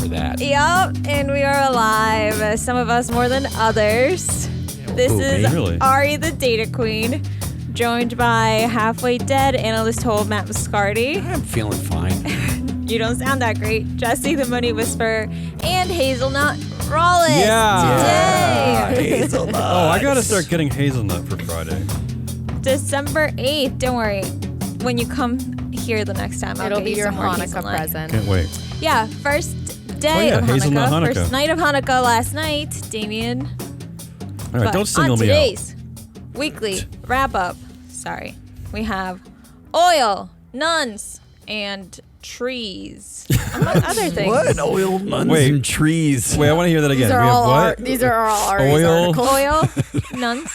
for that. Yep, and we are alive. Some of us more than others. This is Really? Ari, the data queen, joined by halfway dead analyst told Matt Muscardi. I'm feeling fine. You don't sound that great. Jesse, the money whisperer, and Hazelnut Rollins. Yeah. Today. Hazelnut. Oh, I gotta start getting hazelnut for Friday. December 8th. Don't worry. When you come here the next time, I'll It'll get be you your some more Hanukkah hazelnut. present. Can't wait. Yeah, first day Oh, yeah, of hazelnut Hanukkah. First night of Hanukkah last night, Damien. All right, But don't single on me out. today's weekly wrap-up, we have oil, nuns, and trees, among other things. What? Oil, nuns, Wait. and trees. Wait, I want to hear that again. These are We have all what? These are all Ari's Oil. articles. Oil, nuns,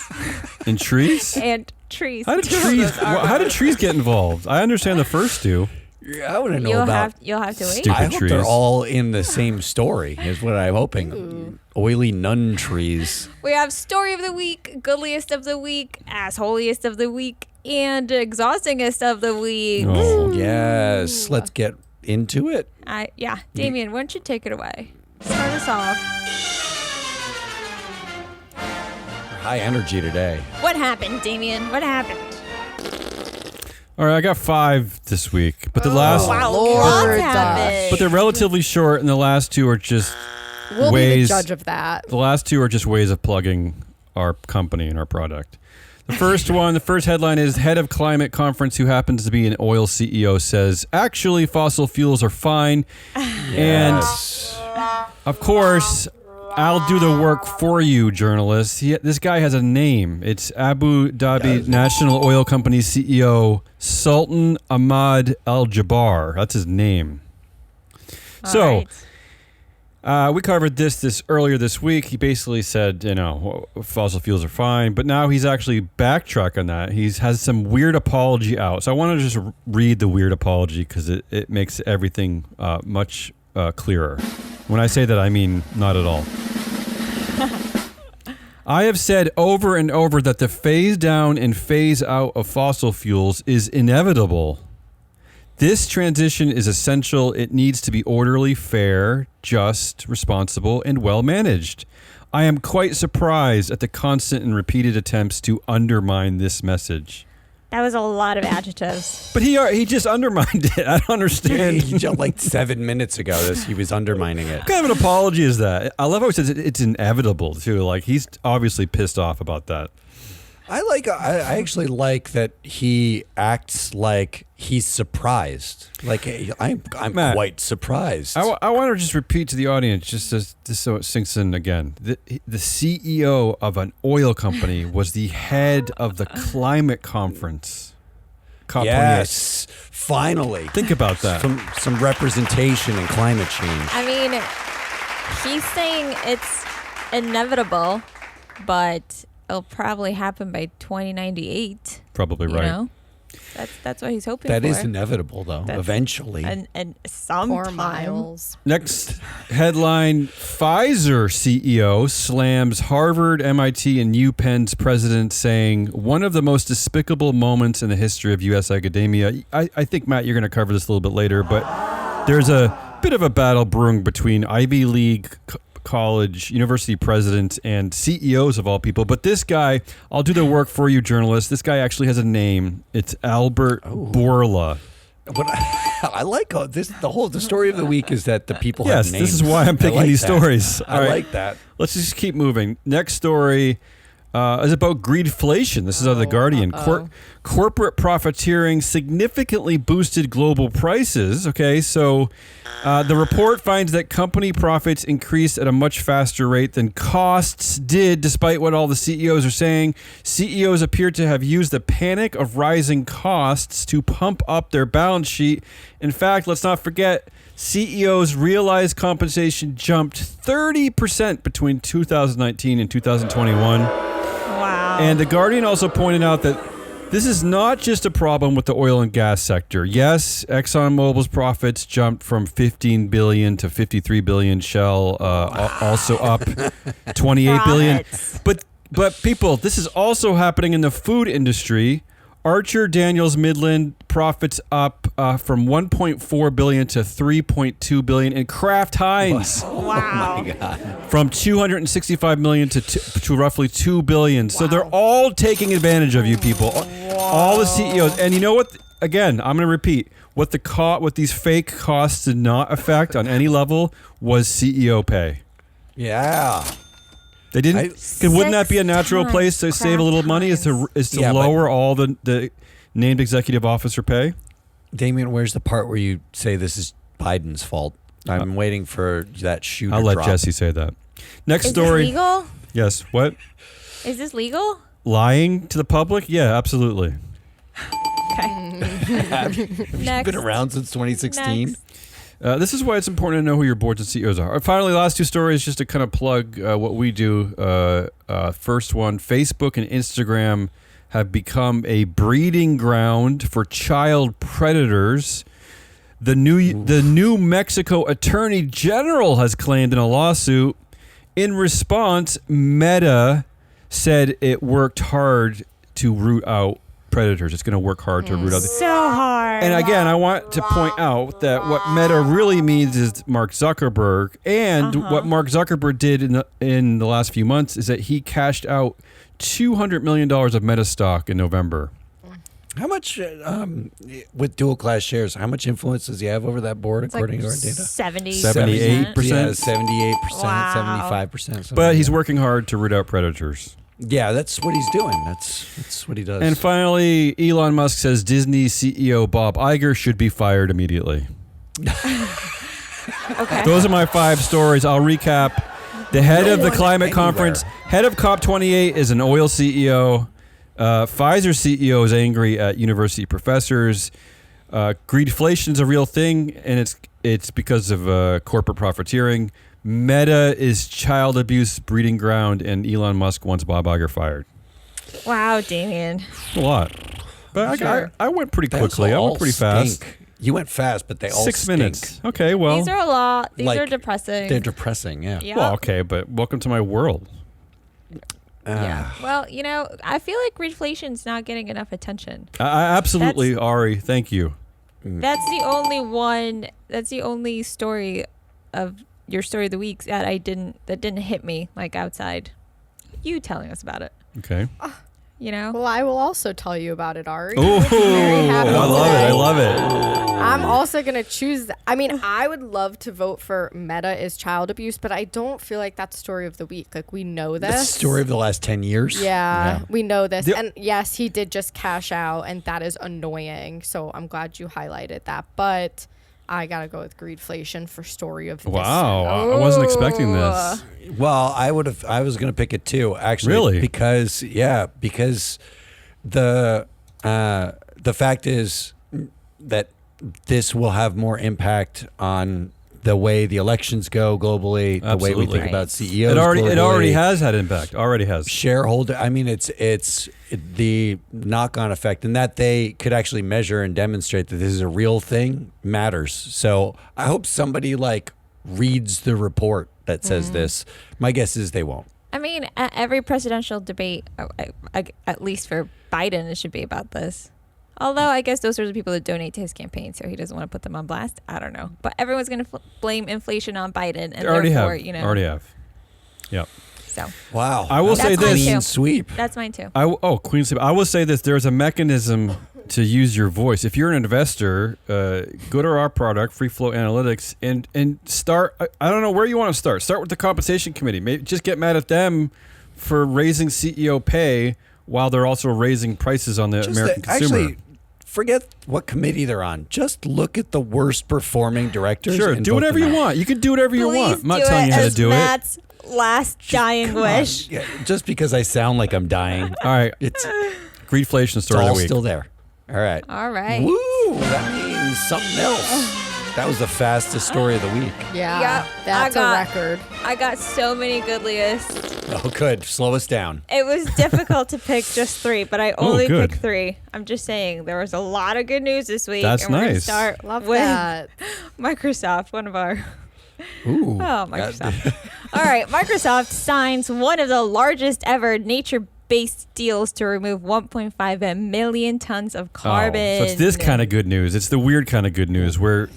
And trees? and trees. How did trees get involved? I understand the first two. I want to know about. You'll have to wait. Stupid I hope trees. they're all in the same story. Is what I'm hoping. Oily nun trees. We have story of the week, goodliest of the week, assholiest of the week, and exhaustingest of the week. Oh. Yes. Let's get into it. Damien, why don't you take it away? Start us off. High energy today. What happened, Damien? What happened? All right, I got 5 this week, but the last, Wow, Lord, lots happened. but they're relatively short, and the last 2 are just We'll be ways. the judge of that. The last 2 are just ways of plugging our company and our product. The first headline is Head of Climate Conference, who happens to be an oil CEO, says, actually, fossil fuels are fine. Yes. And, of course, I'll do the work for you, journalists. This guy has a name. It's Abu Dhabi National Oil Company CEO, Sultan Ahmad Al Jabbar. That's his name. All right. We covered this earlier this week. He basically said, fossil fuels are fine, but now he's actually backtracked on that. He has some weird apology out. So I want to just read the weird apology because it makes everything much clearer. When I say that, I mean not at all. I have said over and over that the phase down and phase out of fossil fuels is inevitable. This transition is essential. It needs to be orderly, fair, just, responsible, and well managed. I am quite surprised at the constant and repeated attempts to undermine this message. That was a lot of adjectives. But he just undermined it. I don't understand. He jumped like 7 minutes ago. He was undermining it. What kind of an apology is that? I love how he says it's inevitable, too. Like, he's obviously pissed off about that. I actually like that he acts like he's surprised. Like, hey, I'm Matt, quite surprised. I want to just repeat to the audience, just so it sinks in again. The CEO of an oil company was the head of the climate conference. COP28. Yes, finally. Think about that. Some representation in climate change. I mean, he's saying it's inevitable, but it'll probably happen by 2098. Probably You right. know? That's what he's hoping That for. is inevitable, though. Eventually. And sometime. 4 miles. Next headline, Pfizer CEO slams Harvard, MIT, and UPenn's president, saying one of the most despicable moments in the history of U.S. academia. I think, Matt, you're going to cover this a little bit later, but there's a bit of a battle brewing between Ivy League college, university presidents, and CEOs of all people. But this guy, I'll do the work for you, journalists. This guy actually has a name. It's Albert Bourla. But I like this. The story of the week is that the people have Yes, names. this is why I'm picking these stories. I All right. like that. Let's just keep moving. Next story is about greedflation. This is out of The Guardian. Corporate profiteering significantly boosted global prices. Okay, so the report finds that company profits increased at a much faster rate than costs did, despite what all the CEOs are saying. CEOs appear to have used the panic of rising costs to pump up their balance sheet. In fact, let's not forget, CEOs' realized compensation jumped 30% between 2019 and 2021. Wow. And The Guardian also pointed out that this is not just a problem with the oil and gas sector. Yes, ExxonMobil's profits jumped from 15 billion to 53 billion. Shell also up 28 billion. But people, this is also happening in the food industry. Archer Daniels Midland profits up from 1.4 billion to 3.2 billion, and Kraft Heinz Wow. from 265 million to roughly 2 billion. So they're all taking advantage of you people. All the CEOs. And you know what? Again, I'm going to repeat. What these fake costs did not affect on any level was CEO pay. Yeah. They didn't. Wouldn't that be a natural place to save a little money? Is to lower all the named executive officer pay? Damien, where's the part where you say this is Biden's fault? I'm waiting for that shoe to I'll let drop. Jesse say that. Next Is story. this legal? Yes. What? Is this legal? Lying to the public? Yeah, absolutely. Okay. It's been around since 2016. Next. This is why it's important to know who your boards and CEOs are. Finally, last two stories, just to kind of plug what we do. First one, Facebook and Instagram have become a breeding ground for child predators. The New Mexico Attorney General has claimed in a lawsuit. In response, Meta said it worked hard to root out predators. It's going to work hard to root out. So hard. And again, I want to point out that what Meta really means is Mark Zuckerberg. And what Mark Zuckerberg did in the last few months is that he cashed out $200 million of Meta stock in November. How much, with dual class shares, how much influence does he have over that board according to our data? 78%. Yeah, 78%, Wow. 75%. But he's working hard to root out predators. Yeah, that's what he's doing. That's what he does. And finally, Elon Musk says Disney CEO Bob Iger should be fired immediately. Okay. Those are my 5 stories. I'll recap. The head of the climate conference, head of COP28 is an oil CEO. Pfizer CEO is angry at university professors. Greedflation is a real thing, and it's because of corporate profiteering. Meta is child abuse breeding ground, and Elon Musk wants Bob Iger fired. Wow, Damien. A lot. But Sure. I went pretty They quickly. I also went pretty all fast. stink. You went fast, but they all 6 stink. minutes. Okay, well. These are a lot. These Like, are depressing. They're depressing, yeah. Yeah. Well, okay, but welcome to my world. Yeah. Well, I feel like Greedflation's not getting enough attention. I absolutely, Ari, thank you. That's the only one. That's the only story of your story of the week that didn't hit me like outside you telling us about it. Okay. Well, I will also tell you about it, Ari. Oh, Very happy I love it. today. I love it. I'm also going to choose. I mean, I would love to vote for Meta is child abuse, but I don't feel like that's story of the week. Like, we know this. The story of the last 10 years. Yeah, we know this. The- And yes, he did just cash out, and that is annoying. So I'm glad you highlighted that. But I got to go with Greedflation for story of this. Wow. I wasn't expecting this. Well, I was going to pick it too, actually. Really? Because the fact is that this will have more impact on the way the elections go globally, the way we Absolutely. think about CEOs. It already globally. has had impact. Already has. Shareholder, I mean, it's the knock-on effect, and that they could actually measure and demonstrate that this is a real thing matters. So I hope somebody reads the report that says this. My guess is they won't. I mean, at every presidential debate, at least for Biden, it should be about this. Although I guess those are the people that donate to his campaign, so he doesn't want to put them on blast. I don't know. But everyone's going to blame inflation on Biden, and They already therefore, have. Already have. Yep. So Wow. I will say That's mine this. too. Clean sweep. that's mine too. Queen sleep. I will say this. There's a mechanism to use your voice. If you're an investor, go to our product, Free Flow Analytics, and start. I don't know where you want to start. Start with the compensation committee. Maybe just get mad at them for raising CEO pay while they're also raising prices on the American consumer. Actually, forget what committee they're on. Just look at the worst performing directors. Sure, and do vote whatever them you out. want. You can do whatever you want. I'm not telling you how to do Matt's last dying Come on. wish. Yeah, just because I sound like I'm dying, it. All right. it's Greedflation story of all the week. still there. All right. All right. Woo! That means something else. That was the fastest story of the week. Yeah, Yep, that's I a got- record. I got so many good lists. Oh, good. Slow us down. It was difficult to pick just 3, but I only good. picked 3. I'm just saying there was a lot of good news this week. That's and we're gonna nice. start Love with that. Microsoft, one of our. Ooh. Oh, Microsoft. All right, Microsoft signs one of the largest ever science-based deals to remove 1.5 million tons of carbon. So it's this kind of good news. It's the weird kind of good news where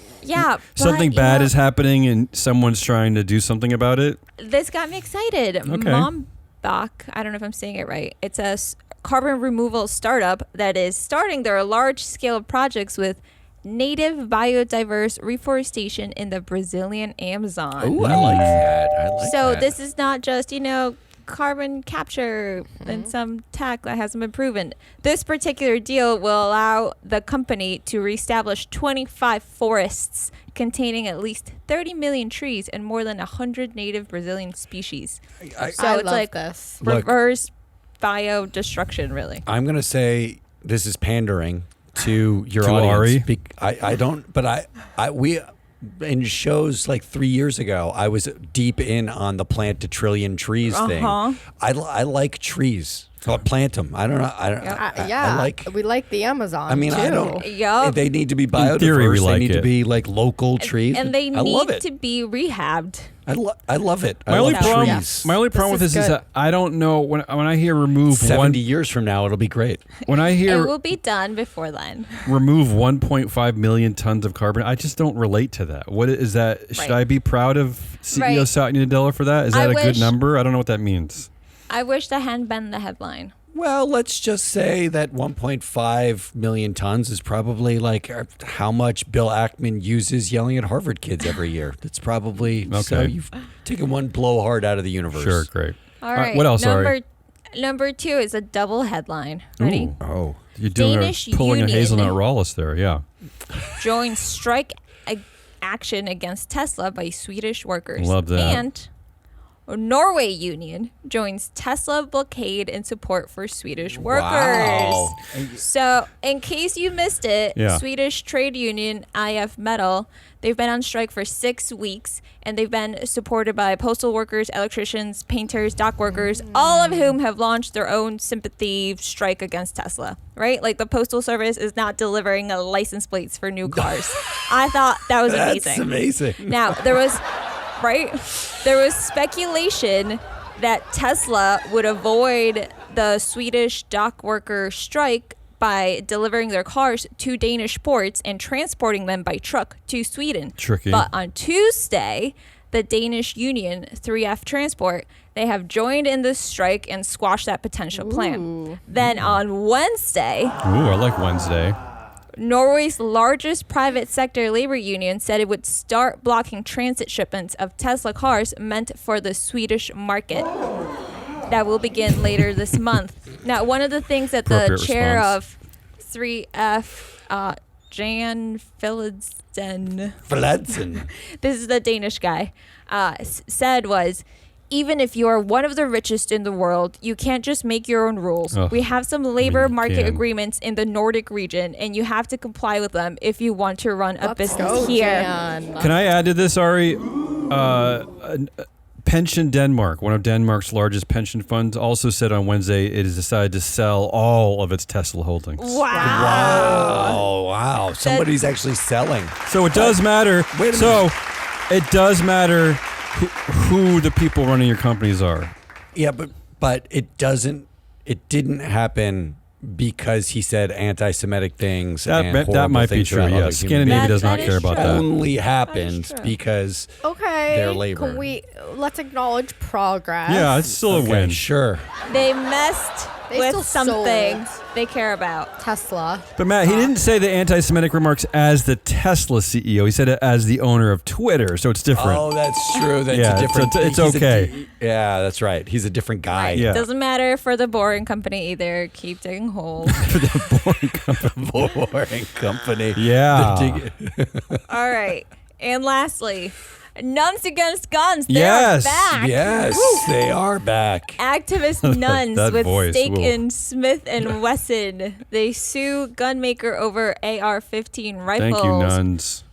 something but, bad is happening and someone's trying to do something about it. This got me excited. Okay. Mombach, I don't know if I'm saying it right. It's a carbon removal startup that is starting their large-scale projects with native biodiverse reforestation in the Brazilian Amazon. Ooh, I like that. So this is not just, carbon capture and some tech that hasn't been proven. This particular deal will allow the company to reestablish 25 forests containing at least 30 million trees and more than 100 native Brazilian species. I It's love like this. reverse bio destruction, really. I'm going to say this is pandering to your To audience. Ari? I don't, but we in shows like 3 years ago, I was deep in on the plant a trillion trees thing. I like trees. So I plant them. I don't know. I like. We like the Amazon. I mean, too. I don't. Yup. They need to be biodiverse. theory, we like they need it. to be like local trees. And they I love need it. to be rehabbed. I love it. My I only love problem, trees. my only problem with is this is good. that I don't know when I hear remove 70 years from now, it'll be great. when I It hear will be done before then. remove 1.5 million tons of carbon, I just don't relate to that. What is that? Should Right. I be proud of CEO Right. Satya Nadella for that? Is that I a good wish- number? I don't know what that means. I wish that hadn't been the headline. Well, let's just say that 1.5 million tons is probably like how much Bill Ackman uses yelling at Harvard kids every year. That's probably so Okay. you've taken one blowhard out of the universe. Sure, great. All right. What else, Ari? Number 2 is a double headline. Ready? Ooh. Oh, You're doing Danish pulling a union. hazelnut Rawless there, yeah. Joins strike action against Tesla by Swedish workers. Love that. And Norway union joins Tesla blockade in support for Swedish workers. wow. So, in case you missed it, Yeah. Swedish trade union IF Metal, they've been on strike for 6 weeks, and they've been supported by postal workers, electricians, painters, dock workers, all of whom have launched their own sympathy strike against Tesla, right? Like the postal service is not delivering license plates for new cars. I thought that was That's amazing. amazing. Now, there was speculation that Tesla would avoid the Swedish dock worker strike by delivering their cars to Danish ports and transporting them by truck to Sweden. Tricky. But on Tuesday, the Danish union, 3F Transport, they have joined in this strike and squashed that potential plan. Then on Wednesday, Ooh, I like Wednesday. Norway's largest private sector labor union said it would start blocking transit shipments of Tesla cars meant for the Swedish market. That will begin later this month. Now, one of the things that the Appropriate chair response. of 3F, Jan Philidsen, Fledson. this is the Danish guy, said was, even if you are one of the richest in the world, you can't just make your own rules. Ugh, We have some labor you market can. agreements in the Nordic region, and you have to comply with them if you want to run a Let's business go, here. Jan. Can I add to this, Ari? Pension Denmark, one of Denmark's largest pension funds, also said on Wednesday it has decided to sell all of its Tesla holdings. Wow. Wow. Somebody's actually selling. So it does matter. Wait a So it does matter who the people running your companies are. Yeah, but it didn't happen because he said anti-Semitic things. and That horrible might be things true. about other Yes, human Scandinavia beings. does not That care is about true. that. Only happened true. because Okay. Their labor. Can let's acknowledge progress. Yeah, it's still a okay, win. sure. They messed They with still something sold. they care about. Tesla. But Matt, he didn't say the anti-Semitic remarks as the Tesla CEO. He said it as the owner of Twitter, so it's different. Oh, that's true. That's Yeah, a different. it's he's okay. Yeah, that's right. He's a different guy. Yeah. Doesn't matter for the boring company either. Keep digging holes. Boring company. Yeah. All right. And lastly, Nuns Against Guns. They're Yes. back. Yes, they are back. Activist nuns That with voice, stake whoa. in Smith and Wesson. They sue gunmaker over AR-15 rifles. Thank you, nuns.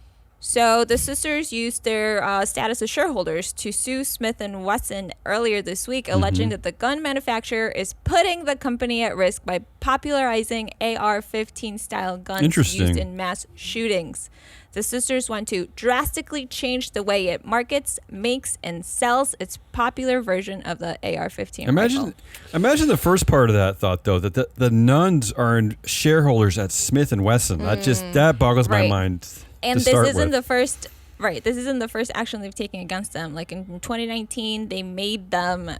So the sisters used their status as shareholders to sue Smith & Wesson earlier this week, alleging that the gun manufacturer is putting the company at risk by popularizing AR-15 style guns Interesting. used in mass shootings. The sisters want to drastically change the way it markets, makes, and sells its popular version of the AR-15 rifle. Imagine the first part of that thought, though, that the nuns are shareholders at Smith & Wesson. That boggles my Right. mind. And to this start isn't with. the first. Right, this isn't the first action they've taken against them. Like in 2019, they made them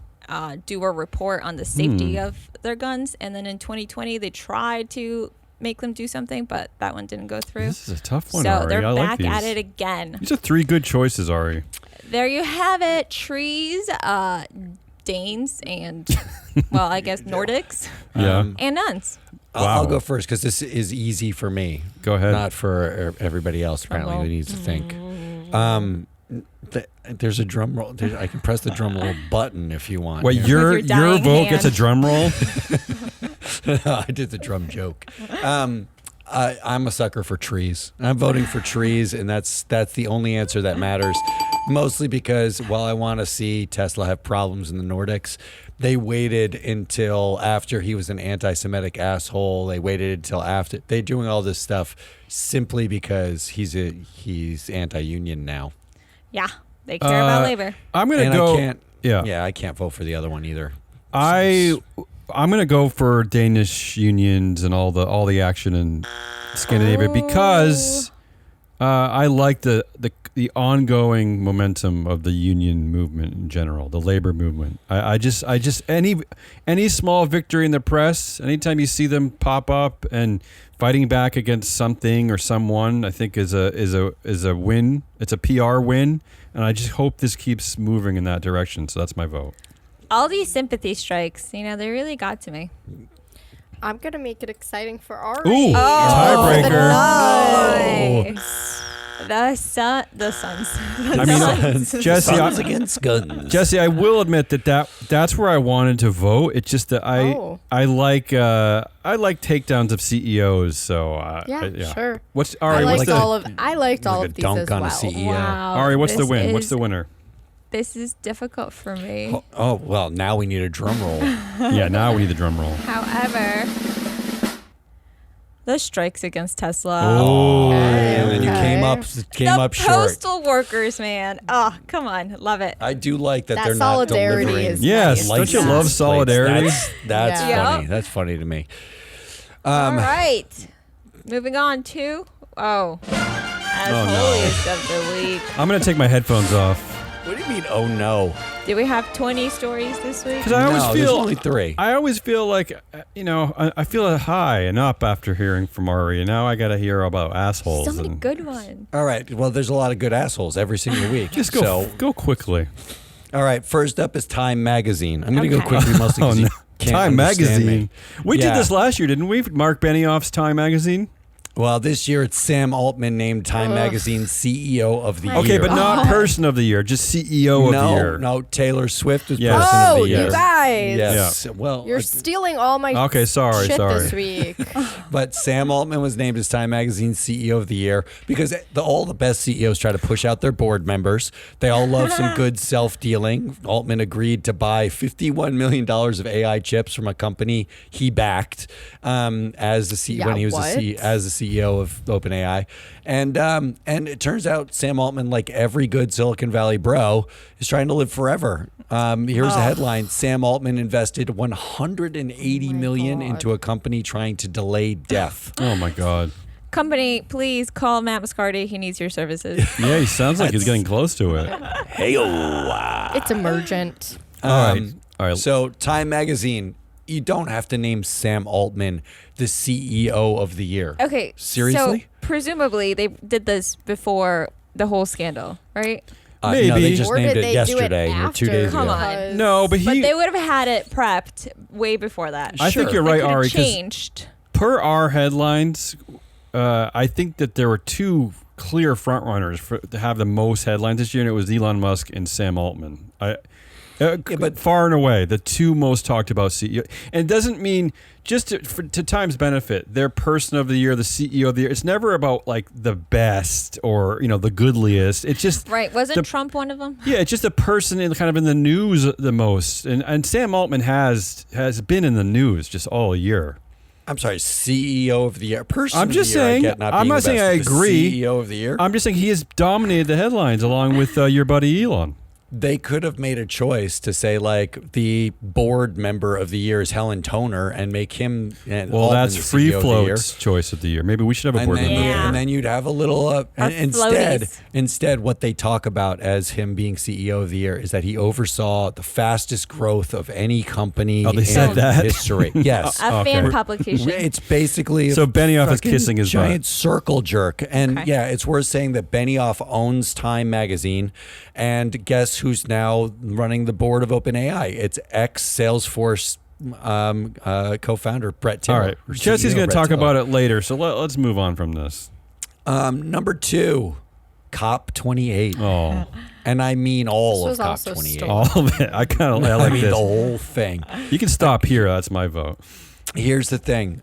do a report on the safety of their guns, and then in 2020, they tried to make them do something, but that one didn't go through. This is a tough one, So Ari. they're I like back at these. it again. These are 3 good choices, Ari. There you have it. Trees, Danes, and well, I guess Nordics Yeah. and nuns. I'll Wow. go first because this is easy for me. Go ahead. Not for everybody else, apparently, who needs to think. There's a drum roll. I can press the drum roll button if you want. Wait, Yeah. your With your dying vote gets a hand. drum roll? I did the drum joke. I'm a sucker for trees. I'm voting for trees, and that's the only answer that matters. Mostly because while I want to see Tesla have problems in the Nordics, they waited until after he was an anti-Semitic asshole. They waited until after they're doing all this stuff simply because he's anti-union now. Yeah, they care about labor. I'm going And to go. I can't. Yeah. Yeah, I can't vote for the other one either. I'm going to go for Danish unions and all the action in Scandinavia because I like the ongoing momentum of the union movement in general, the labor movement. I just any small victory in the press, anytime you see them pop up and fighting back against something or someone, I think is a win. It's a PR win, and I just hope this keeps moving in that direction. So that's my vote. All these sympathy strikes, they really got to me. I'm gonna make it exciting for Ari. Ooh, tiebreaker. Nice. The Suns. I mean, Jesse, Guns against guns. Jesse, I will admit that's where I wanted to vote. It's just that I like takedowns of CEOs. So Yeah, sure. What's I Ari? liked all What's of a these dunk as on a well. CEO. Wow. Ari? What's the this win? What's is- the winner? This is difficult for me. Oh, well, now we need a drum roll. Yeah, now we need the drum roll. However, the strikes against Tesla. Oh, And then you came up The short. postal workers, man. Oh, come on. Love it. I do like that That they're not solidarity delivering. is Yes, nice. don't you license love plates. solidarity? That's Yeah. funny. Yep. That's funny to me. All right. Moving on to, as Oh, no. holiest of the week. I'm gonna take my headphones off What do you mean? Oh no! Do we have 20 stories this week? because I always No, feel there's only 3. I always feel like I feel high and up after hearing from Ari, and now I gotta hear about assholes. So many and good ones. All right. Well, there's a lot of good assholes every single week. Just go So, go quickly. all right. First up is Time Magazine. I'm going to go Okay. quickly, mostly because Oh, you no. can't Time understand Magazine. me. We did Yeah. this last year, didn't we? Mark Benioff's Time Magazine. Well, this year it's Sam Altman named Time Magazine CEO of the Okay, year. but not person of the year, just CEO of the year. No, Taylor Swift is Yes. person of Oh, the year. you guys. Yes. Well, You're stealing all my Okay, sorry. shit this week. but Sam Altman was named as Time Magazine CEO of the year because all the best CEOs try to push out their board members. They all love some good self-dealing. Altman agreed to buy $51 million of AI chips from a company he backed as the CEO when he was as the CEO of OpenAI, and it turns out Sam Altman, like every good Silicon Valley bro, is trying to live forever. Here's a headline: Sam Altman invested $180 million into a company trying to delay death. Oh my God. Company, please call Matt Moscardi. He needs your services. Yeah, he sounds like he's getting close to it. It's emergent. All right. So Time Magazine, you don't have to name Sam Altman the CEO of the year. Okay. Seriously? So presumably they did this before the whole scandal, right? No, Maybe. they just Or named did it they do it yesterday or 2 days after? Come ago. on. Because- No, but But he. they would have had it prepped way before that. I think Sure. you're They right, could have Ari. 'Cause changed. per our headlines, I think that there were 2 clear frontrunners to have the most headlines this year, and it was Elon Musk and Sam Altman. But far and away, the two most talked about CEO. And it doesn't mean just to Time's benefit, their person of the year, the CEO of the year. It's never about like the best or the goodliest. It's just right. Wasn't Trump one of them? Yeah, it's just a person kind of in the news the most. And Sam Altman has been in the news just all year. I'm sorry, CEO of the year. Person I'm just of the year, saying. I get not I'm being not the saying best, I but the agree. CEO of the year. I'm just saying he has dominated the headlines along with your buddy Elon. They could have made a choice to say like the board member of the year is Helen Toner and make him. Well, that's Free Float's choice of the year. Maybe we should have a board member. And then you'd have a little. Instead, what they talk about as him being CEO of the year is that he oversaw the fastest growth of any company they in said that? history. Yes, A fan publication. it's basically So Benioff is fucking kissing his giant butt. circle jerk. And Okay. yeah, it's worth saying that Benioff owns Time magazine, and guess who's now running the board of OpenAI? It's ex-Salesforce co-founder Brett Taylor. All right, Jesse's going to talk about it later, so let's move on from this. Number 2, COP28. Oh, And I mean all This of was also COP28. stolen. all of it. I like mean this. the whole thing. You can stop here. That's my vote. Here's the thing.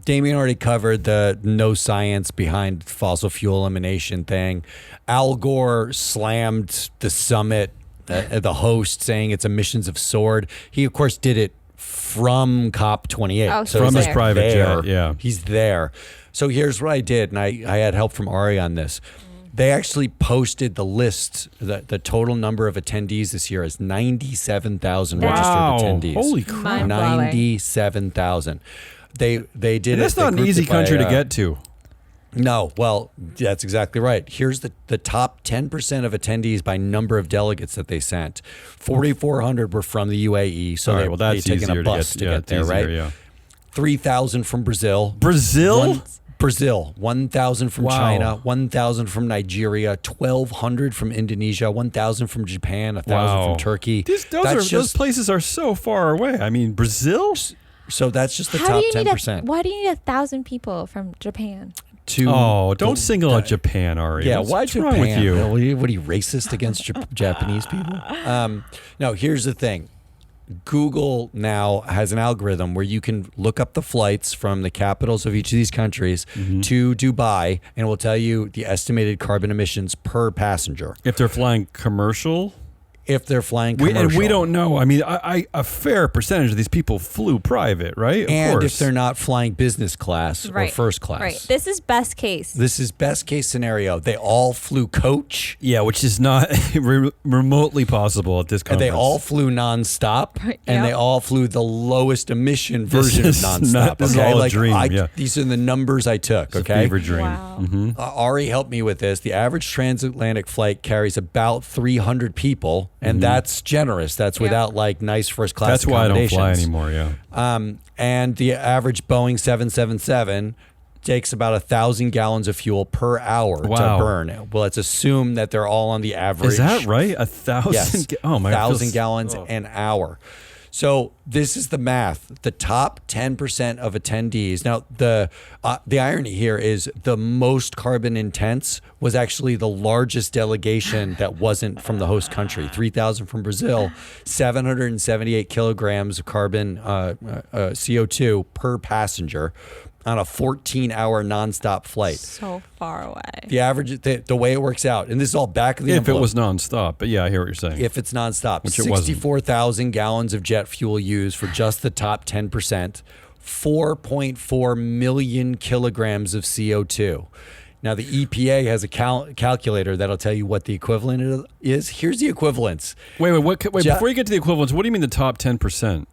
Damien already covered the no science behind fossil fuel elimination thing. Al Gore slammed the summit, the host, saying it's emissions of sword. He, of course, did it from COP28. Oh, From he's his private there. jet, yeah. He's there. So here's what I did, and I had help from Ari on this. They actually posted the list, the total number of attendees this year is 97,000 registered attendees. Holy crap. Mind-blowing. 97,000. They did it. And that's they not an grouped easy it by, country to get to. No, well, that's exactly right. Here's the top 10% of attendees by number of delegates that they sent. 4,400 were from the UAE, so All right, they well, that's taken easier a bus to get there, easier, right? Yeah. 3,000 from Brazil. Brazil? Brazil, 1,000 from Wow. China, 1,000 from Nigeria, 1,200 from Indonesia, 1,000 from Japan, 1,000 from Turkey. Those places are so far away. I mean, Brazil? So that's just the How top do you need 10%. Why do you need 1,000 people from Japan? Don't single out Japan, Ari. Yeah, What's why what's Japan? wrong with you? What are you, racist against Japanese people? No, here's the thing. Google now has an algorithm where you can look up the flights from the capitals of each of these countries to Dubai, and it will tell you the estimated carbon emissions per passenger If they're flying commercial? if they're flying commercial. And we don't know. I mean, a fair percentage of these people flew private, right? Of and course. if they're not flying business class or first class. Right. This is best case. This is best case scenario. They all flew coach. Yeah, which is not remotely possible at this And conference. they all flew nonstop, Right, and yep. they all flew the lowest emission version of is nonstop. not- this is all a dream, yeah. These are the numbers I took. It's a Okay, fever dream. Wow. Ari helped me with this. The average transatlantic flight carries about 300 people, and that's generous. That's without like nice first class. That's why I don't fly accommodations. anymore, yeah. And the average Boeing 777 takes about 1,000 gallons of fuel per hour Wow. to burn. Well, let's assume that they're all on the average. Is that right? 1,000? Yes. Oh, my God. 1,000 gallons an hour. So this is the math. The top 10% of attendees. Now, the irony here is the most carbon intense was actually the largest delegation that wasn't from the host country. 3,000 from Brazil, 778 kilograms of carbon CO2 per passenger on a 14-hour nonstop flight. So far away. The average, the way it works out, and this is all back of the If envelope. it was nonstop. But yeah, I hear what you're saying. If it's nonstop, Which it wasn't. 64,000 gallons of jet fuel used for just the top 10%, 4.4 million kilograms of CO2. Now, the EPA has a calculator that'll tell you what the equivalent is. Here's the equivalence. Wait, before you get to the equivalents, what do you mean the top 10%?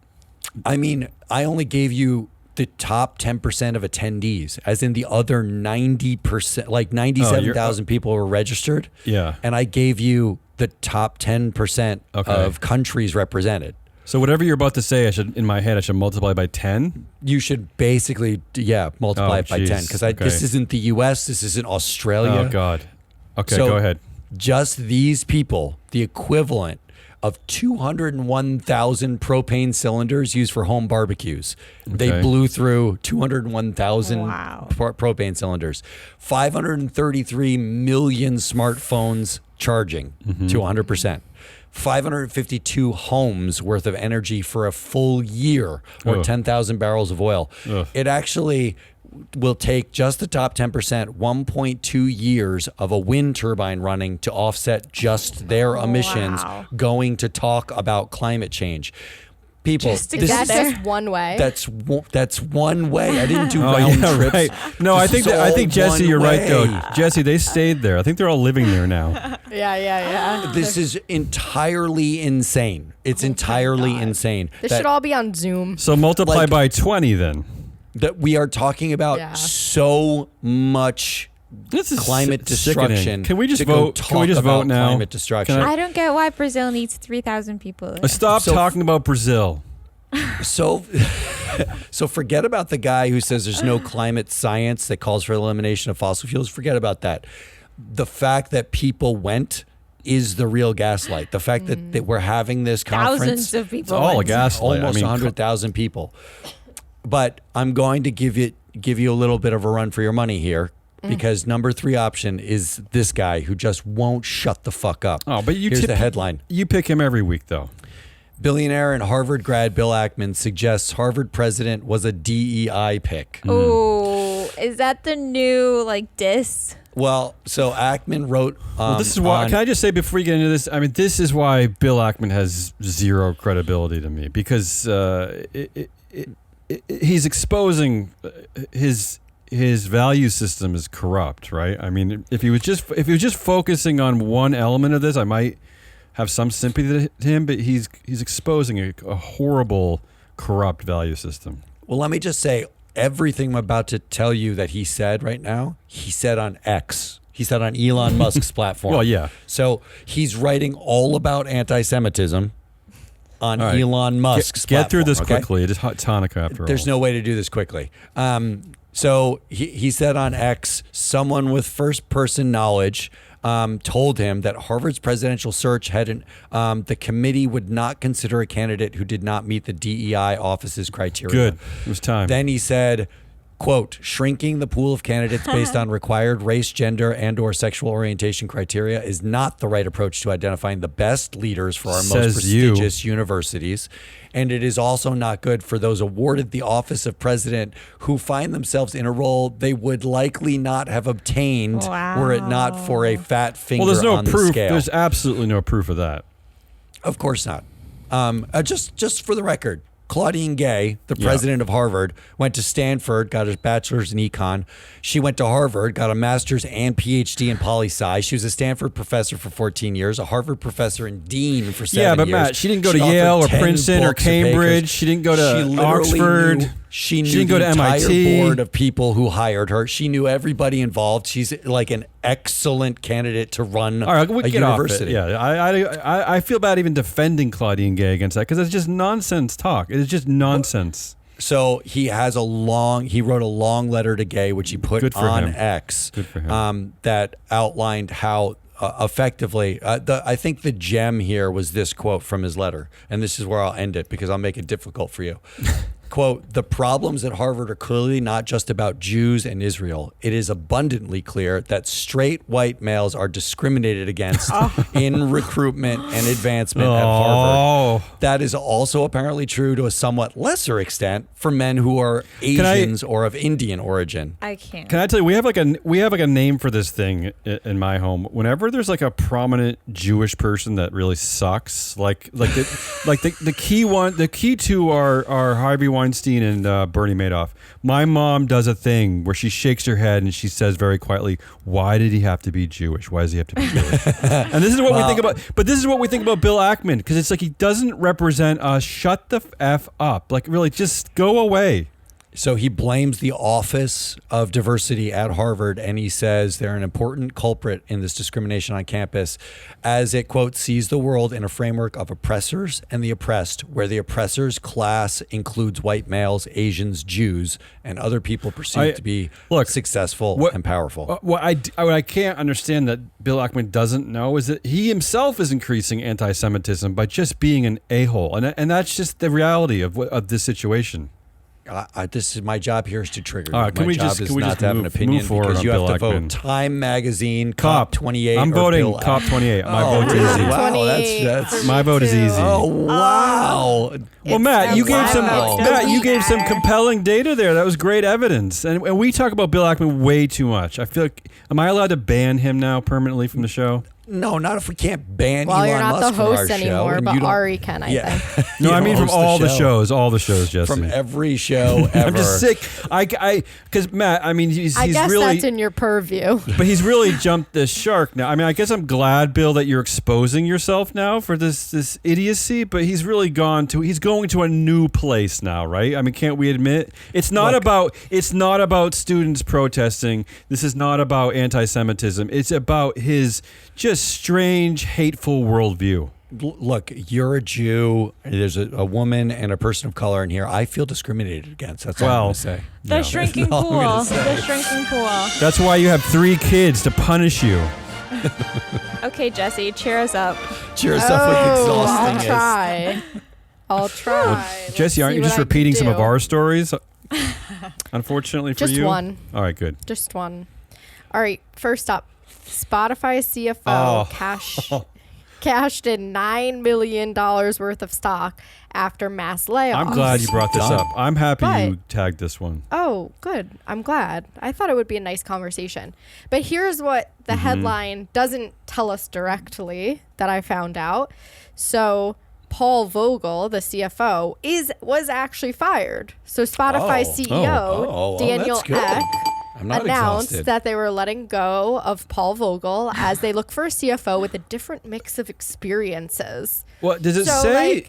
I mean, I only gave you the top 10% of attendees, as in the other 90%, like 97,000 people were registered. Yeah. And I gave you the top 10% Okay. of countries represented. So whatever you're about to say, I should multiply by 10? You should basically, multiply Oh, it by 10 geez. because Okay. this isn't the U.S., this isn't Australia. Oh, God. Okay, So go ahead. Just these people, the equivalent of 201,000 propane cylinders used for home barbecues. They Okay. blew through 201,000 Wow. propane cylinders. 533 million smartphones charging to 100%. 552 homes worth of energy for a full year, or 10,000 barrels of oil. It actually will take just the top 10%, 1.2 years of a wind turbine running to offset just their emissions going to talk about climate change. People, Just to this get is there. Just one way. that's one way. I didn't do round trips. Right. No, I This think is I all think Jesse, one you're right way. though. Jesse, they stayed there. I think they're all living there now. Yeah. This is entirely insane. It's entirely insane. This that, should all be on Zoom. So multiply Like- by 20 then. that we are talking about Yeah. so much This is climate sickening. destruction. Can we just to go vote? Can we talk just about vote now? Climate destruction. Can I don't get why Brazil needs 3,000 people. there. Stop So- talking about Brazil. So forget about the guy who says there's no climate science that calls for elimination of fossil fuels. Forget about that. The fact that people went is the real gaslight. The fact that we're having this conference, Thousands of people. It's all a went. gaslight. almost 100,000 people. But I'm going to give you a little bit of a run for your money here, because number 3 option is this guy who just won't shut the fuck up. Oh, but you Here's the headline. You pick him every week though. Billionaire and Harvard grad Bill Ackman suggests Harvard president was a DEI pick. Oh, is that the new diss? Well, so Ackman wrote. This is why. Can I just say before you get into this? I mean, this is why Bill Ackman has zero credibility to me, because he's exposing his value system is corrupt, right? I mean, if he was just focusing on one element of this, I might have some sympathy to him, but he's exposing a horrible, corrupt value system. Well, let me just say, everything I'm about to tell you that he said right now, he said on X. He said on Elon Musk's platform. Well, yeah. So he's writing all about anti-Semitism on All right. Elon Musk's Get through platform, this okay? quickly. It is Hanukkah after all. There's no way to do this quickly. So he said on X, someone with first-person knowledge told him that Harvard's presidential search had the committee would not consider a candidate who did not meet the DEI office's criteria. Good. It was time. Then he said, quote, shrinking the pool of candidates based on required race, gender, and or sexual orientation criteria is not the right approach to identifying the best leaders for our most Says you. prestigious universities. And it is also not good for those awarded the office of president who find themselves in a role they would likely not have obtained were it not for a fat finger well, there's no on proof. the scale. There's absolutely no proof of that. Of course not. Just for the record, Claudine Gay, the president of Harvard, went to Stanford, got a bachelor's in econ. She went to Harvard, got a master's and PhD in poli-sci. She was a Stanford professor for 14 years, a Harvard professor and dean for 7 years. Yeah, but Matt, she didn't go to authored Yale or 10 Princeton or books of papers. Cambridge. She didn't go to She literally Oxford. knew- She knew didn't go the to entire MIT. board of people who hired her. She knew everybody involved. She's like an excellent candidate to run All right, we a get off it. university. Yeah, I feel bad even defending Claudine Gay against that, because it's just nonsense talk. It is just nonsense. So he wrote a long letter to Gay, which he put Good for on him. X, Good for him. that outlined how effectively, I think the gem here was this quote from his letter. And this is where I'll end it because I'll make it difficult for you. Quote, the problems at Harvard are clearly not just about Jews and Israel. It is abundantly clear that straight white males are discriminated against in recruitment and advancement at Harvard. That is also apparently true to a somewhat lesser extent for men who are Asians or of Indian origin. I can't. Can I tell you, we have like a name for this thing in my home. Whenever there's like a prominent Jewish person that really sucks, the key two are Harvey Weinstein and Bernie Madoff. My mom does a thing where she shakes her head and she says very quietly, "Why did he have to be Jewish? Why does he have to be Jewish?" And this is what we think about. But this is what we think about Bill Ackman, because it's like he doesn't represent us. Shut the f up! Like really, just go away. So he blames the Office of Diversity at Harvard, and he says they're an important culprit in this discrimination on campus as it, quote, sees the world in a framework of oppressors and the oppressed, where the oppressor's class includes white males, Asians, Jews, and other people perceived to be successful and powerful. What I can't understand that Bill Ackman doesn't know is that he himself is increasing anti-Semitism by just being an a-hole. And that's just the reality of this situation. this is my job here is to trigger. All right, my job is not to have an opinion because you have to vote Time Magazine, COP28. I'm voting COP28. My vote's easy. Wow, that's my vote is easy. Oh wow. Well, Matt, you gave some compelling data there. That was great evidence. And we talk about Bill Ackman way too much. I feel like, am I allowed to ban him now permanently from the show? No, not if we can't ban Well, Elon you're not Musk the host from our anymore, show, but Ari can, I think. No, I mean from all the shows, Jesse. From every show ever. I'm just sick. Because Matt, I mean, he's I guess really, that's in your purview. but he's really jumped the shark now. I mean, I guess I'm glad, Bill, that you're exposing yourself now for this idiocy. But he's really going to a new place now, right? I mean, can't we admit it's not about students protesting. This is not about anti-Semitism. It's about his just strange, hateful worldview. Look, you're a Jew. There's a woman and a person of color in here. I feel discriminated against. That's all I'm going to say. The shrinking pool. The shrinking pool. That's why you have 3 kids to punish you. Okay, Jesse, cheer us up. Cheer us up with exhausting. I'll try. Well, Jesse, aren't you just repeating some of our stories? Unfortunately for you. Just one. All right, good. Just one. All right, first up, Spotify CFO cashed in $9 million worth of stock after mass layoffs. I'm glad you brought this up. I'm happy you tagged this one. Oh, good. I'm glad. I thought it would be a nice conversation. But here's what the headline doesn't tell us directly that I found out. So Paul Vogel, the CFO, was actually fired. So Spotify CEO Daniel Ek announced that they were letting go of Paul Vogel as they look for a CFO with a different mix of experiences. What does it say?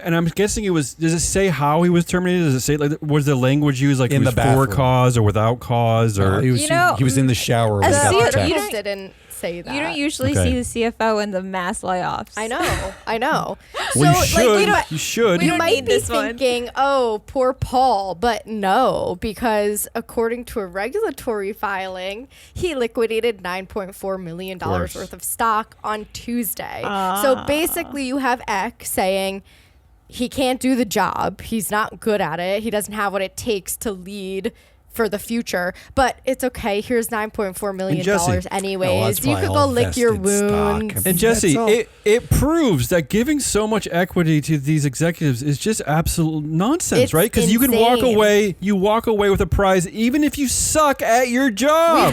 And I'm guessing it was. Does it say how he was terminated? Does it say was the language used like in it was for cause or without cause or he was in the shower with CFO didn't say that. You don't usually see the CFO in the mass layoffs. I know. Well, you should. You might be thinking, oh, poor Paul, but no, because according to a regulatory filing, he liquidated $9.4 million worth of stock on Tuesday. So basically, you have Eck saying he can't do the job. He's not good at it. He doesn't have what it takes to lead for the future, but it's okay. Here's $9.4 million anyways. You could go lick your wounds. And Jesse, it proves that giving so much equity to these executives is just absolute nonsense, right? Because you can walk away with a prize even if you suck at your job.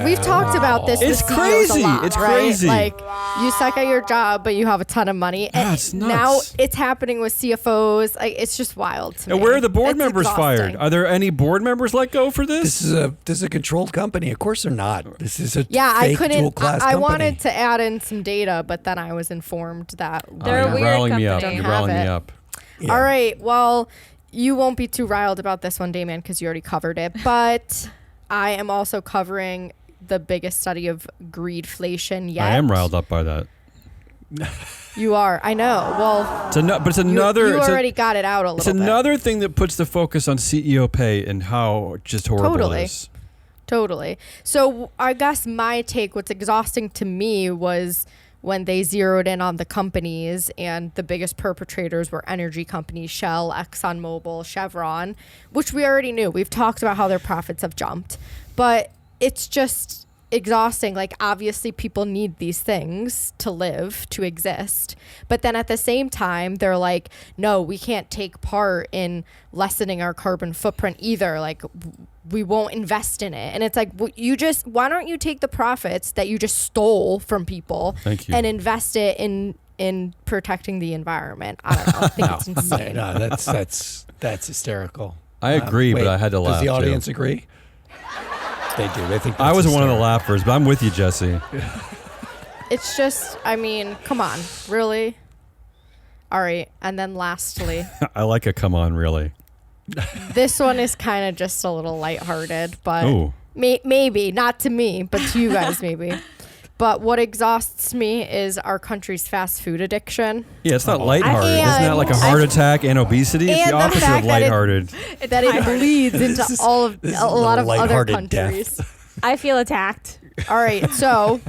We've talked about this. It's crazy. It's crazy. Like you suck at your job, but you have a ton of monnie. And it's nuts. Now it's happening with CFOs. Like it's just wild to me. And where are the board members fired? Are there any board members let go for this? This is a controlled company. Of course they're not. This is a fake dual class company. I wanted to add in some data, but then I was informed that they're a weird company. You're riling me up. Yeah. All right. Well, you won't be too riled about this one, Damien, because you already covered it. But I am also covering the biggest study of greedflation yet. I am riled up by that. You are. I know. Well, it's another. You already got it out a little bit. It's another thing that puts the focus on CEO pay and how just horrible it is. Totally. So I guess my take, what's exhausting to me was when they zeroed in on the companies and the biggest perpetrators were energy companies, Shell, ExxonMobil, Chevron, which we already knew. We've talked about how their profits have jumped. But it's just exhausting. Like, obviously people need these things to live, to exist, but then at the same time they're like, no, we can't take part in lessening our carbon footprint either. Like, we won't invest in it. And it's like, why don't you take the profits that you just stole from people and invest it in protecting the environment? I don't know. I think it's insane. No, that's hysterical. I agree, but I had to laugh. Does the audience agree? They do. They think I was one of the laughers, but I'm with you, Jesse. It's just, I mean, come on, really? All right, and then lastly, I like a come on, really. This one is kind of just a little lighthearted, but maybe not to me, but to you guys maybe. But what exhausts me is our country's fast food addiction. Yeah, it's not lighthearted. Isn't that like a heart attack and obesity? It's the opposite of lighthearted. That it bleeds into a lot of other countries. I feel attacked. All right, so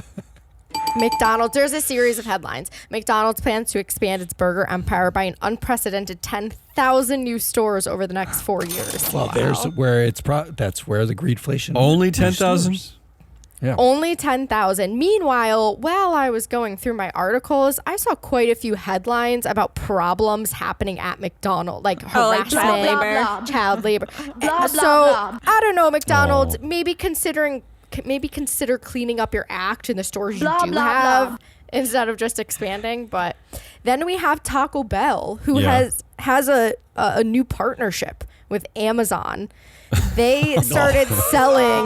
McDonald's, there's a series of headlines. McDonald's plans to expand its burger empire by an unprecedented 10,000 new stores over the next 4 years. Well, there's where that's where the greedflation. Only 10,000? Yeah. Only 10,000. Meanwhile, while I was going through my articles, I saw quite a few headlines about problems happening at McDonald's, like harassment, child labor. Blah, So blah. I don't know, McDonald's, Oh. maybe consider cleaning up your act in the stores Blah, you do blah, have blah. instead of just expanding. But then we have Taco Bell, who Yeah. has a new partnership with Amazon. They started selling.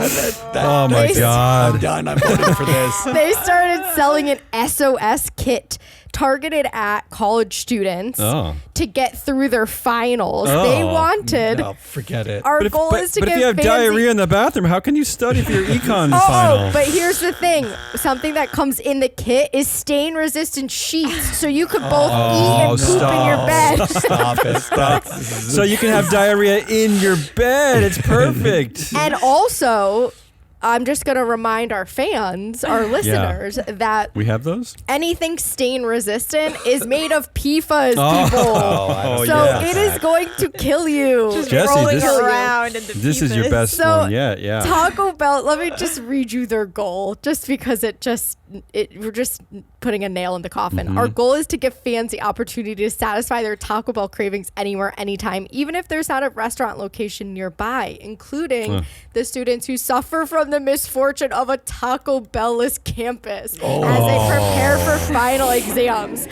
Oh my They- God. I'm done. I'm voting for this. They started selling an SOS kit targeted at college students Oh. to get through their finals. Oh. They wanted. No, forget it. Our But if, goal but, is to but get if you have fancy- diarrhea in the bathroom, how can you study for your econ Oh, final? but here's the thing. Something that comes in the kit is stain-resistant sheets, so you could both eat and poop in your bed. Stop it. Stop. So you can have diarrhea in your bed. It's perfect. And also, I'm just going to remind our fans, our listeners, that We have those? anything stain-resistant is made of PFAS, Oh. people. Oh, So yeah. it is going to kill you. Just Jesse, rolling this- around in the This is your PFAS. best So, one yet. Yeah. Taco Bell, let me just read you their goal, just because we're just putting a nail in the coffin. Mm-hmm. Our goal is to give fans the opportunity to satisfy their Taco Bell cravings anywhere, anytime, even if there's not a restaurant location nearby, including the students who suffer from the misfortune of a Taco Bell-less campus as they prepare for final exams.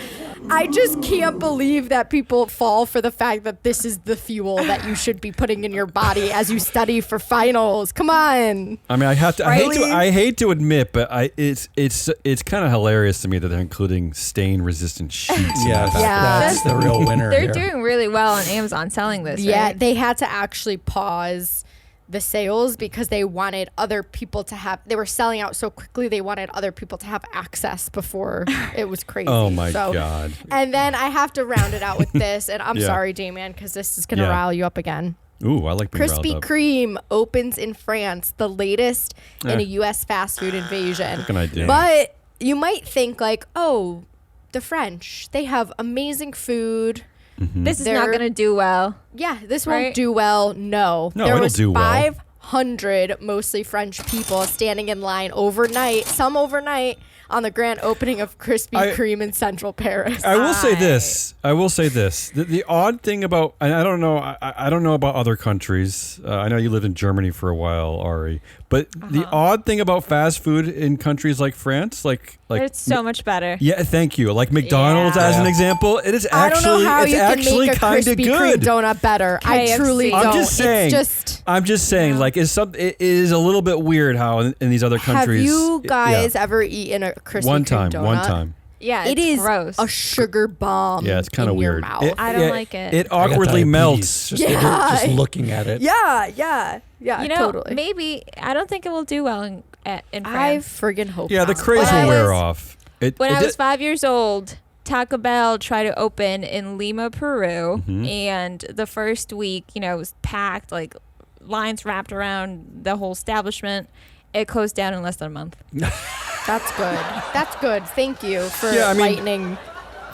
I just can't believe that people fall for the fact that this is the fuel that you should be putting in your body as you study for finals. Come on. I mean, I Riley? hate to admit, but it's kind of hilarious to me that they're including stain-resistant sheets. in Yeah, that. Yeah. that's the real winner. They're here. doing really well on Amazon selling this. Yeah, right? they had to actually pause the sales because they wanted other people to have, they were selling out so quickly, they wanted other people to have access before it was crazy. Oh my So- God. And then I have to round it out with this, and I'm Yeah. sorry, J-Man, because this is going to Yeah. rile you up again. Ooh, I like being riled Krispy up. Kreme opens in France, the latest in Eh. a U.S. fast food invasion. What can I do? But you might think like, oh, the French, they have amazing food. This is They're- not going to do well. Yeah, this Right? won't do well. No. No, there it'll was do well. 500 mostly French people standing in line overnight, some overnight, on the grand opening of Krispy I- Kreme in central Paris. I will say this. The odd thing about, and I don't know. I don't know about other countries. I know you lived in Germany for a while, Ari. But the odd thing about fast food in countries like France, like It's so much better. yeah, thank you. Like McDonald's Yeah. as an Yeah. example, it is I don't actually know how it's you can actually make a kind of Krispy Kreme good. donut better. I KFC. truly I'm don't. just saying. It's just. I'm just saying, like, it is a little bit weird how in these other countries. Have you yeah. guys ever eaten a Krispy one Kreme time? donut? One time. Yeah, It it's is gross. a sugar bomb. Yeah, it's kind of in your weird. mouth. I don't like it. It I got awkwardly diabetes melts. Just, Yeah. just looking at it. Yeah, you know, totally. maybe I don't think it will do well in I France. friggin' hope. Yeah, the not. craze When I will wear was- off. When I was 5 years old, Taco Bell tried to open in Lima, Peru, Mm-hmm. and the first week, it was packed, like lines wrapped around the whole establishment. It closed down in less than a month. That's good. That's good. Thank you for Yeah, I mean, lightening.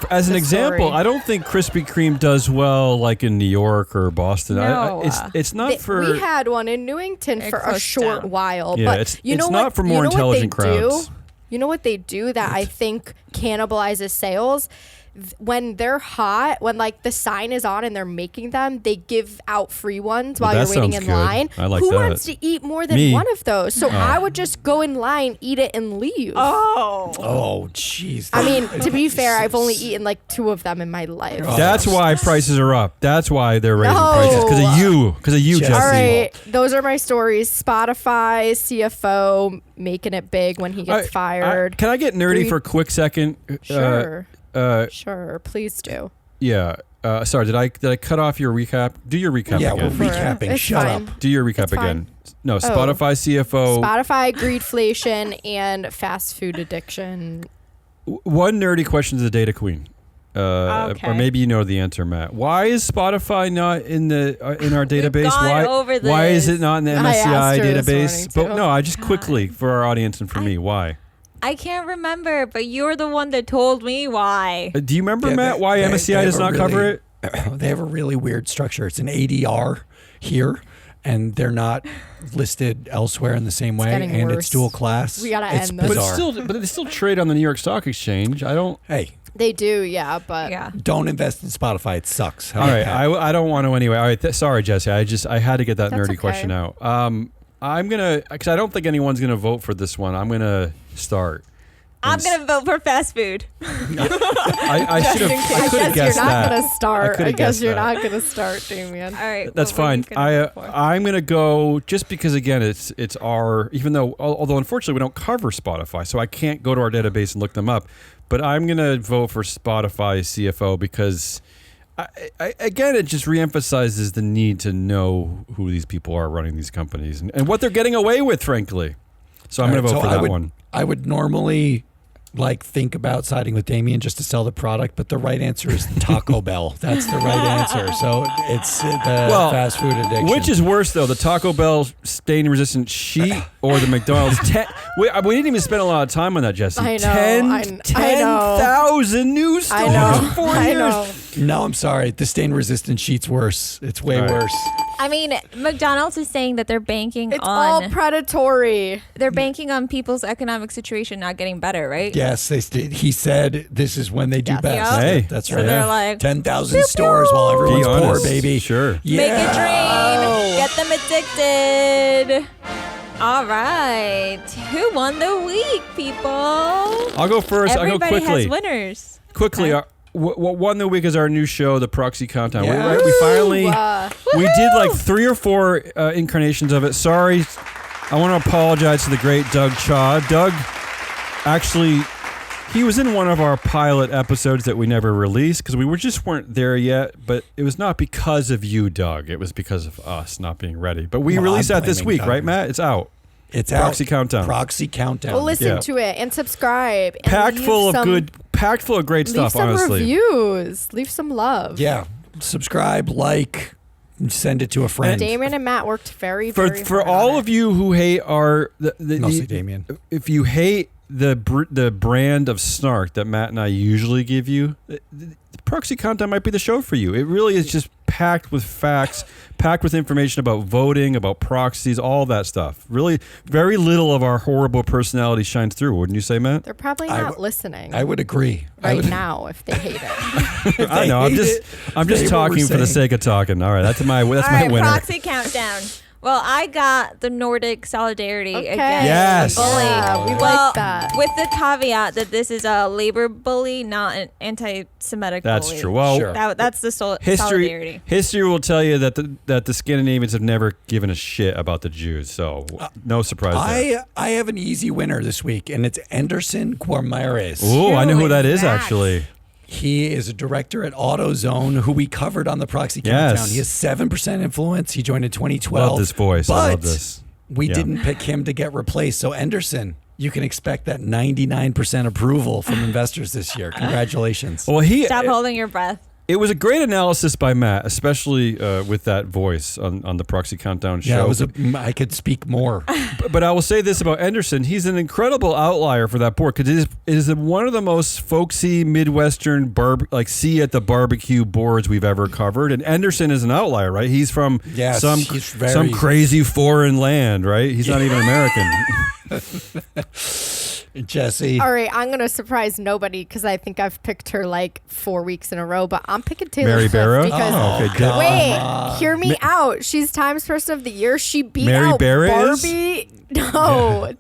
As an the example, story. I don't think Krispy Kreme does well like in New York or Boston. No. It's not for. We had one in Newington It for a closed short down. while, Yeah, but it's- you know it's what? not for you more know what intelligent they crowds. Do? You know what they do that I think cannibalizes sales? When they're hot, when like the sign is on and they're making them, they give out free ones while that you're waiting sounds in good. line. I like Who that. wants to eat more than Me. one of those? So I would just go in line, eat it, and leave. Oh, jeez. I mean, to be fair, I've only eaten like 2 of them in my life. Oh. That's why prices are up. That's why they're raising No. prices because of you. Because of you, Jesse. Jesse. All right, those are my stories. Spotify, CFO making it big when he gets fired. Can I get nerdy Greed- for a quick second? Sure. Uh, Sure, please do. yeah. Sorry, did I cut off your recap? Do your recap Yeah, we're again. recapping. It's Shut fine. up. Do your recap It's fine. again. No, Spotify, CFO. Spotify, greedflation, and fast food addiction. One nerdy question to the data queen. Okay. Or maybe you know the answer, Matt. Why is Spotify not in our database? gone Why over why is this. it not in the I asked MSCI her this database? morning, But too. no, I just quickly for our audience and for me, why? I can't remember, but you're the one that told me why. Do you remember, Yeah, Matt, why they MSCI does have a not cover really- it? They have a really weird structure. It's an ADR here, and they're not listed elsewhere in the same way, getting and worse. it's dual class. We gotta it's end this. bizarre. But they still trade on the New York Stock Exchange. I don't. Hey, They do, yeah, but Yeah. don't invest in Spotify. It sucks. How All about right, that? I don't want to anyway. All right, sorry, Jesse. I had to get that That's nerdy okay. question out. I'm gonna, because I don't think anyone's gonna vote for this one. I'm gonna start. I'm going to vote for fast food. I should have. I I could have guess guessed you're not that. gonna start. could've I guess guessed you're that. not gonna start, Damien. All right. That's what were you fine. gonna vote for? I'm gonna go just because again it's our, even though although unfortunately we don't cover Spotify, so I can't go to our database and look them up. But I'm gonna vote for Spotify CFO because again it just reemphasizes the need to know who these people are running these companies and what they're getting away with, frankly. So I'm All gonna right, vote so for that one. I would normally think about siding with Damien just to sell the product, but the right answer is Taco Bell. That's the right answer. So it's the fast food addiction. Which is worse, though, the Taco Bell stain-resistant sheet or the McDonald's? We didn't even spend a lot of time on that, Jesse. I know, 10,000 new stores I know. in 4 I years. know. No, I'm sorry. The stain-resistant sheet's worse. It's way All right. worse. I mean, McDonald's is saying that they're banking It's all on predatory. they're banking on people's economic situation not getting better, right? Yes, he said this is when they do Yes. best. Yep. Hey. That's So right. they're like, 10,000 stores while everyone's Be poor, honest. baby. Sure. Yeah. make it drain, Oh. get them addicted. All right, who won the week, people? I'll go first. I'll go Everybody quickly. has winners. Quickly, Okay. what won the week is our new show, The Proxy Countdown. Yeah. We finally... Uh, We did like 3 or 4 incarnations of it. Sorry. I want to apologize to the great Doug Chaw. Doug, actually, he was in one of our pilot episodes that we never released because we weren't there yet. But it was not because of you, Doug. It was because of us not being ready. But we Well, released I'm that this blaming week, Doug. right, Matt? It's out. It's Proxy out. Countdown. Proxy Countdown. well, listen Yeah. to it and subscribe. And Packed leave full of some- great Leave stuff, some honestly. reviews. Leave some love. Yeah. Subscribe, like, send it to a friend. Damien and Matt worked very, For very for hard all on of it. you who hate our Mostly Damien. if you hate the brand of snark that Matt and I usually give you, the Proxy Countdown might be the show for you. It really is just packed with facts, packed with information about voting, about proxies, all that stuff. Really, very little of our horrible personality shines through. Wouldn't you say, Matt? They're probably I not w- listening I would agree. right now if they hate it. I know. I'm hate just it, I'm say just what we're talking for the saying. sake of talking. All right, that's my All right, winner. proxy countdown. Well, I got the Nordic solidarity Okay. against Yes. bully. Yeah, we well, like that. with the caveat that this is a labor bully, not an anti-Semitic That's bully. true. Well, Sure. That's the solidarity. History will tell you that the Scandinavians have never given a shit about the Jews. So no surprise there. I have an easy winner this week, and it's Anderson Guarmares. Ooh, I know who Who that is is that? actually. He is a director at AutoZone, who we covered on the Proxy Countdown. Yes. He has 7% influence. He joined in 2012. Love this voice. I But love this. we Yeah. didn't pick him to get replaced. So, Anderson, you can expect that 99% approval from investors this year. Congratulations. Well, Stop holding your breath. it was a great analysis by Matt, especially with that voice on the Proxy Countdown show. Yeah, I could speak more. But I will say this about Anderson. He's an incredible outlier for that board because it is one of the most folksy Midwestern see at the barbecue boards we've ever covered. And Anderson is an outlier, right? He's from Yes, some he's very- some crazy foreign land, right? He's not even American. Jesse. All right, I'm gonna surprise nobody because I think I've picked her like 4 weeks in a row, but I'm picking Taylor Mary Swift Barra? because Oh, okay, good. wait, hear me out. She's Times Person of the Year. She beat Mary out Barra is? Barbie. No.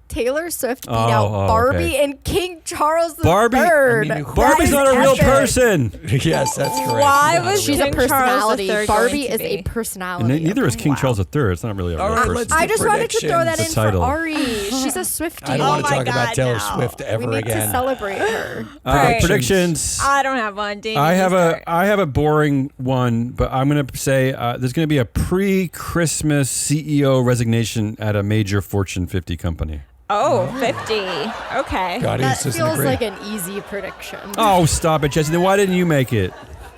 Taylor Swift beat out oh, Barbie okay. and King Charles III. Barbie- I mean, who- Barbie's not a real person. Yes, that's correct. Why Not was a She's real- a King Charles personality. III Barbie going to is a be? personality. Neither is okay? King Wow. Charles III. It's not really a All real right, person. let's I do just wanted to throw that in predictions. The title. for Ari. She's a Swiftie. I don't want Oh to my talk about God, Taylor no. Swift We ever need to again. celebrate her. Predictions. I don't have one. Damien, I have you a start. boring one, but I'm going to say there's going to be a pre-Christmas CEO resignation at a major Fortune 50 company. Oh, 50. Okay. God, That doesn't feels agree. like an easy prediction. Oh, stop it, Jesse. Then why didn't you make it?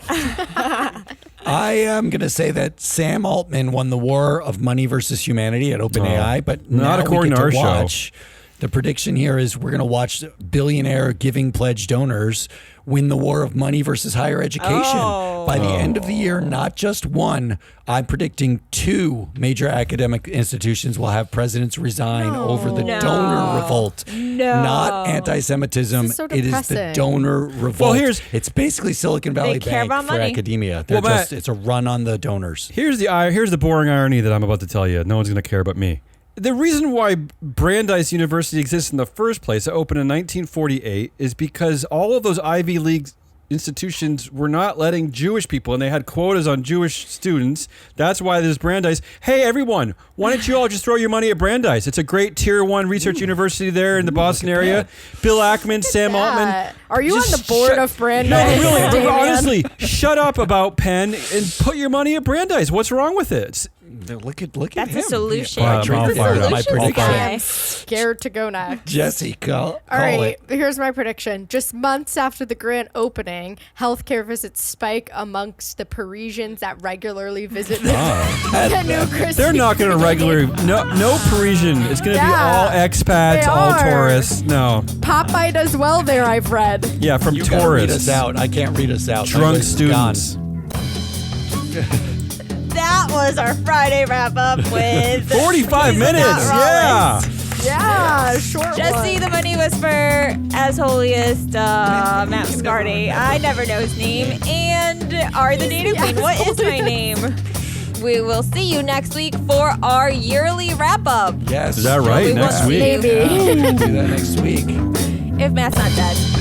I am going to say that Sam Altman won the war of money versus humanity at OpenAI, but Not now according we to get our show. watch The prediction here is we're going to watch billionaire giving pledge donors win the war of money versus higher education. By the end of the year, not just one, I'm predicting 2 major academic institutions will have presidents resign over the donor revolt. Not anti-Semitism. This is so it is the depressing. donor revolt. Well, it's basically Silicon Valley care Bank about for money. academia. Well, Matt- it's a run on the donors. Here's the boring irony that I'm about to tell you. No one's going to care about me. The reason why Brandeis University exists in the first place, it opened in 1948, is because all of those Ivy League institutions were not letting Jewish people, and they had quotas on Jewish students. That's why there's Brandeis. Hey, everyone, why don't you all just throw your money at Brandeis? It's a great tier 1 research university there in the Boston area. Bill Ackman, Sam Altman. Are you on Just the board shut- of Brandeis? No, really, Damien? honestly, shut up about Penn and put your money at Brandeis. What's wrong with it? Look at That's him. a solution. Yeah, I'm all fired up. my Solutions prediction. guy. I'm scared to go next. Jesse, call All right, it. here's my prediction. Just months after the grand opening, healthcare visits spike amongst the Parisians that regularly visit the new Christmas. They're not going to regularly. No Parisian. It's going to be Yeah, all expats, they all are. tourists. No. Popeye does well there, I've read. Yeah, from You gotta read tourists. us out. I can't read us out. My Drunk voice is gone. students. That was our Friday wrap up with 45 minutes. Yeah. Yeah, short Jesse one. the Money Whisperer, as holiest, Matt Scardy. I never know his name. And Are the Data Queen. What is my name? We will see you next week for our yearly wrap up. Yes. Is that right? We Next will week. see you. Maybe. Do that next week. If Matt's not dead.